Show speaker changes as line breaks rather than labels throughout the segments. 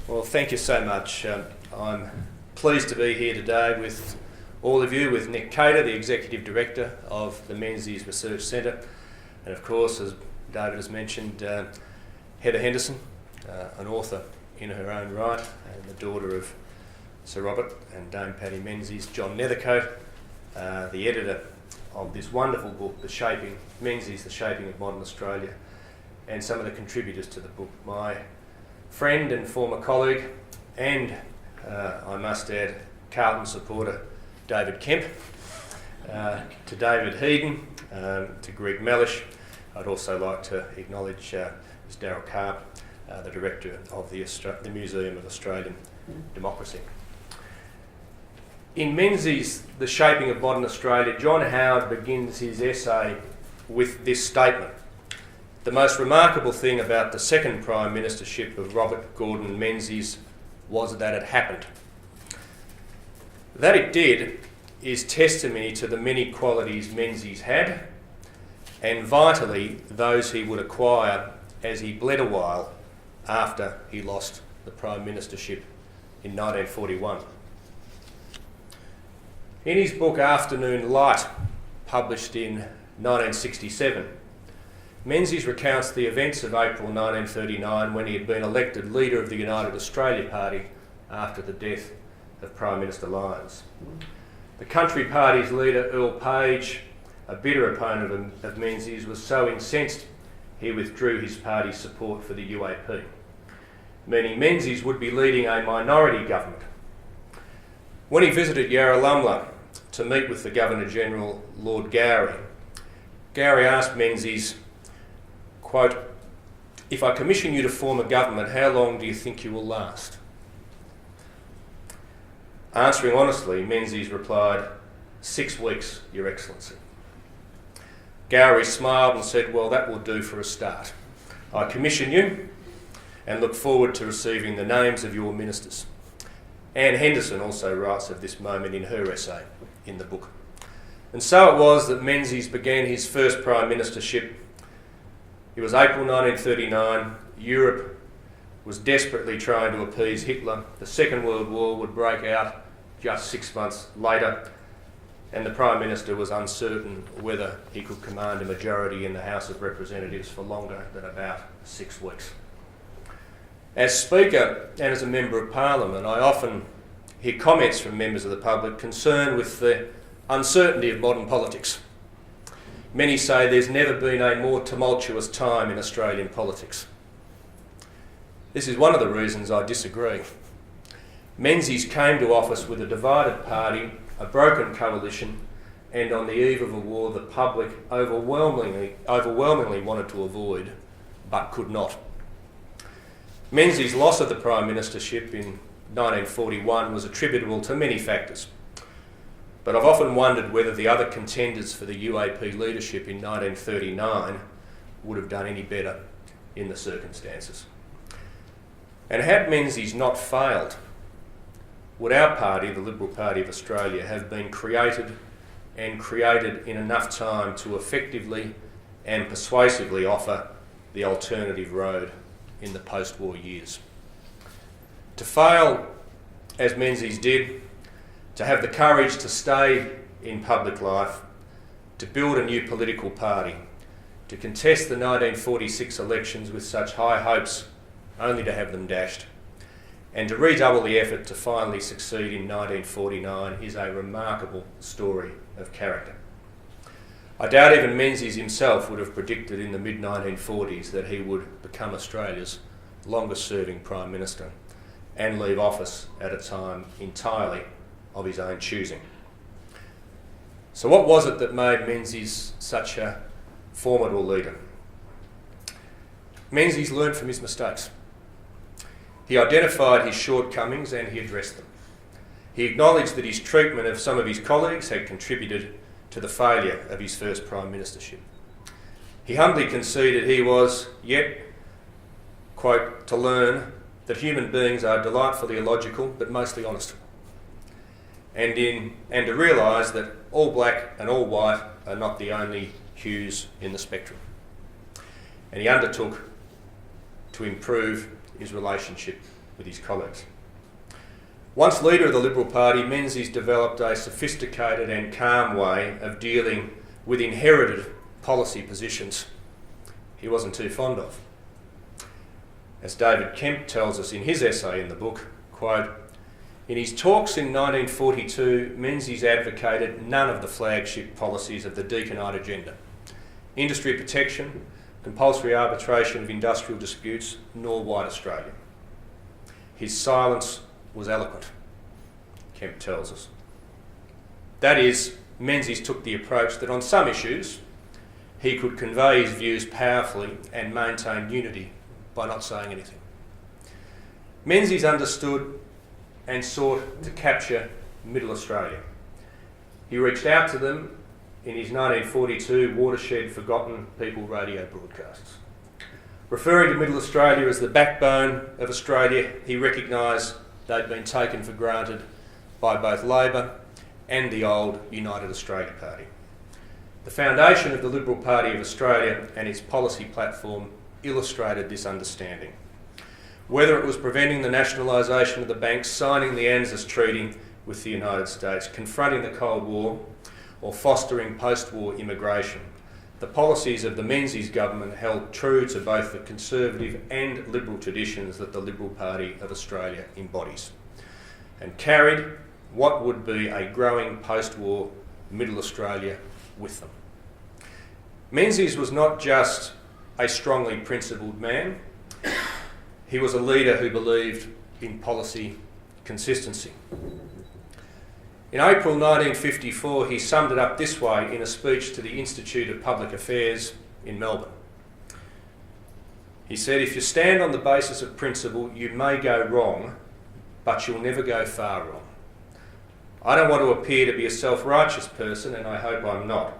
Well, thank you so much. I'm pleased to be here today with all of you, with Nick Cater, the Executive Director of the Menzies Research Centre, and of course, as David has mentioned, Heather Henderson, an author in her own right, and the daughter of Sir Robert and Dame Paddy Menzies, John Nethercote, the editor of this wonderful book, Menzies, The Shaping of Modern Australia, and some of the contributors to the book. My friend and former colleague, and I must add, Carlton supporter, David Kemp, to David Heaton, to Greg Mellish. I'd also like to acknowledge Ms Darryl Karp, the Director of the Museum of Australian Democracy. In Menzies, The Shaping of Modern Australia, John Howard begins his essay with this statement: "The most remarkable thing about the second Prime Ministership of Robert Gordon Menzies was that it happened. That it did is testimony to the many qualities Menzies had, and vitally those he would acquire as he bled a while after he lost the Prime Ministership in 1941. In his book Afternoon Light, published in 1967, Menzies recounts the events of April 1939 when he had been elected leader of the United Australia Party after the death of Prime Minister Lyons. The Country Party's leader, Earl Page, a bitter opponent of Menzies, was so incensed he withdrew his party's support for the UAP, meaning Menzies would be leading a minority government. When he visited Yarralumla to meet with the Governor-General, Lord Gowrie, Gowrie asked Menzies, quote, "If I commission you to form a government, how long do you think you will last?" Answering honestly, Menzies replied, 6 weeks, Your Excellency. Gowrie smiled and said, "Well, that will do for a start. I commission you and look forward to receiving the names of your ministers." Anne Henderson also writes of this moment in her essay in the book. And so it was that Menzies began his first Prime Ministership. It was April 1939. Europe was desperately trying to appease Hitler. The Second World War would break out just 6 months later, and the Prime Minister was uncertain whether he could command a majority in the House of Representatives for longer than about 6 weeks. As Speaker and as a Member of Parliament, I often hear comments from members of the public concerned with the uncertainty of modern politics. Many say there's never been a more tumultuous time in Australian politics. This is one of the reasons I disagree. Menzies came to office with a divided party, a broken coalition, and on the eve of a war the public overwhelmingly wanted to avoid, but could not. Menzies' loss of the Prime Ministership in 1941 was attributable to many factors, but I've often wondered whether the other contenders for the UAP leadership in 1939 would have done any better in the circumstances. And had Menzies not failed, would our party, the Liberal Party of Australia, have been created in enough time to effectively and persuasively offer the alternative road in the post-war years? To fail, as Menzies did, to have the courage to stay in public life, to build a new political party, to contest the 1946 elections with such high hopes only to have them dashed, and to redouble the effort to finally succeed in 1949 is a remarkable story of character. I doubt even Menzies himself would have predicted in the mid-1940s that he would become Australia's longest-serving Prime Minister and leave office at a time entirely of his own choosing. So what was it that made Menzies such a formidable leader? Menzies learned from his mistakes. He identified his shortcomings and he addressed them. He acknowledged that his treatment of some of his colleagues had contributed to the failure of his first Prime Ministership. He humbly conceded he was yet, quote, to learn that human beings are delightfully illogical but mostly honest, and to realise that all black and all white are not the only hues in the spectrum. And he undertook to improve his relationship with his colleagues. Once leader of the Liberal Party, Menzies developed a sophisticated and calm way of dealing with inherited policy positions he wasn't too fond of. As David Kemp tells us in his essay in the book, quote, "In his talks in 1942, Menzies advocated none of the flagship policies of the Deaconite agenda, industry protection, compulsory arbitration of industrial disputes, nor white Australia. His silence was eloquent," Kemp tells us. That is, Menzies took the approach that on some issues he could convey his views powerfully and maintain unity by not saying anything. Menzies understood and sought to capture Middle Australia. He reached out to them in his 1942 Watershed Forgotten People radio broadcasts. Referring to Middle Australia as the backbone of Australia, he recognised they'd been taken for granted by both Labor and the old United Australia Party. The foundation of the Liberal Party of Australia and its policy platform illustrated this understanding. Whether it was preventing the nationalisation of the banks, signing the ANZUS Treaty with the United States, confronting the Cold War, or fostering post-war immigration, the policies of the Menzies government held true to both the conservative and liberal traditions that the Liberal Party of Australia embodies, and carried what would be a growing post-war Middle Australia with them. Menzies was not just a strongly principled man, he was a leader who believed in policy consistency. In April 1954, he summed it up this way in a speech to the Institute of Public Affairs in Melbourne. He said, "If you stand on the basis of principle, you may go wrong, but you'll never go far wrong. I don't want to appear to be a self-righteous person, and I hope I'm not.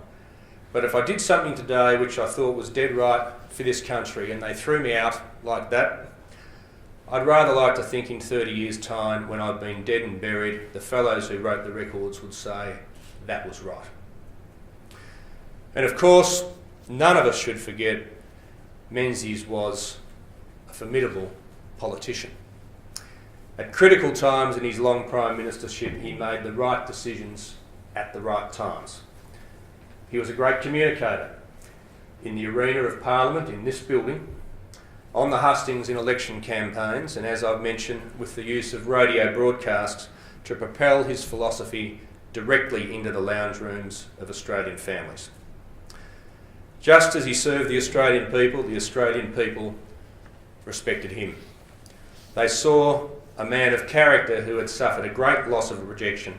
But if I did something today which I thought was dead right for this country and they threw me out like that, I'd rather like to think in 30 years' time, when I've been dead and buried, the fellows who wrote the records would say, that was right." And of course, none of us should forget Menzies was a formidable politician. At critical times in his long prime ministership, he made the right decisions at the right times. He was a great communicator in the arena of Parliament in this building, on the hustings in election campaigns, and as I've mentioned, with the use of radio broadcasts to propel his philosophy directly into the lounge rooms of Australian families. Just as he served the Australian people respected him. They saw a man of character who had suffered a great loss of rejection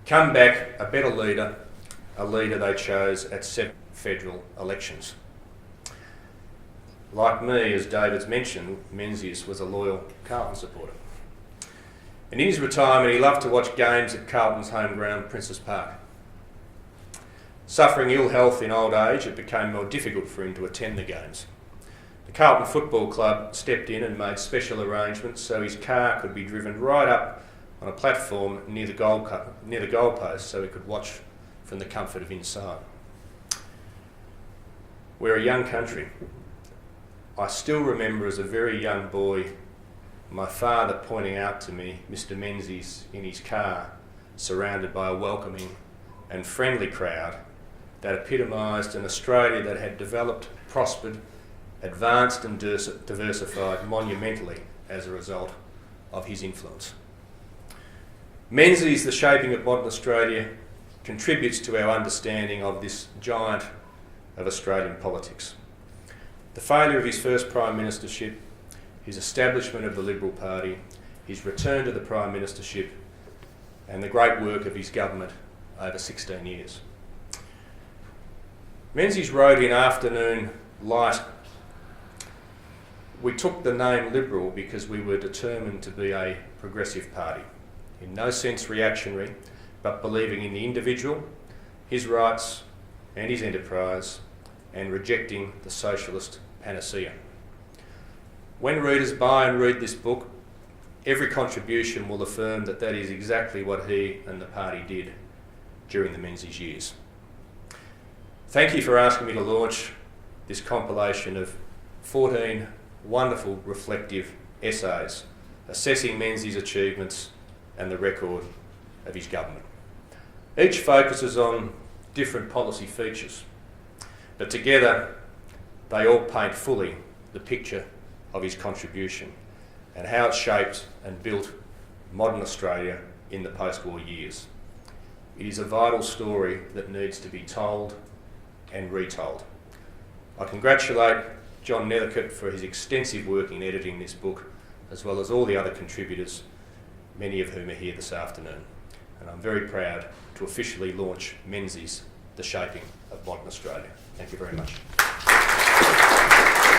come back a better leader, a leader they chose at 7 federal elections. Like me, as David's mentioned, Menzies was a loyal Carlton supporter. And in his retirement, he loved to watch games at Carlton's home ground, Princes Park. Suffering ill health in old age, it became more difficult for him to attend the games. The Carlton Football Club stepped in and made special arrangements so his car could be driven right up on a platform near the goalpost so he could watch from the comfort of inside. We're a young country. I still remember as a very young boy my father pointing out to me Mr. Menzies in his car, surrounded by a welcoming and friendly crowd that epitomised an Australia that had developed, prospered, advanced and diversified monumentally as a result of his influence. Menzies, the shaping of modern Australia, contributes to our understanding of this giant of Australian politics. The failure of his first Prime Ministership, his establishment of the Liberal Party, his return to the Prime Ministership, and the great work of his government over 16 years. Menzies wrote in Afternoon Light, "We took the name Liberal because we were determined to be a progressive party, in no sense reactionary, but believing in the individual, his rights and his enterprise, and rejecting the socialist panacea." When readers buy and read this book, every contribution will affirm that that is exactly what he and the party did during the Menzies years. Thank you for asking me to launch this compilation of 14 wonderful reflective essays assessing Menzies' achievements and the record of his government. Each focuses on different policy features, but together they all paint fully the picture of his contribution and how it shaped and built modern Australia in the post-war years. It is a vital story that needs to be told and retold. I congratulate John Nethercote for his extensive work in editing this book, as well as all the other contributors, many of whom are here this afternoon. And I'm very proud to officially launch Menzies, The Shaping of Modern Australia. Thank you very much.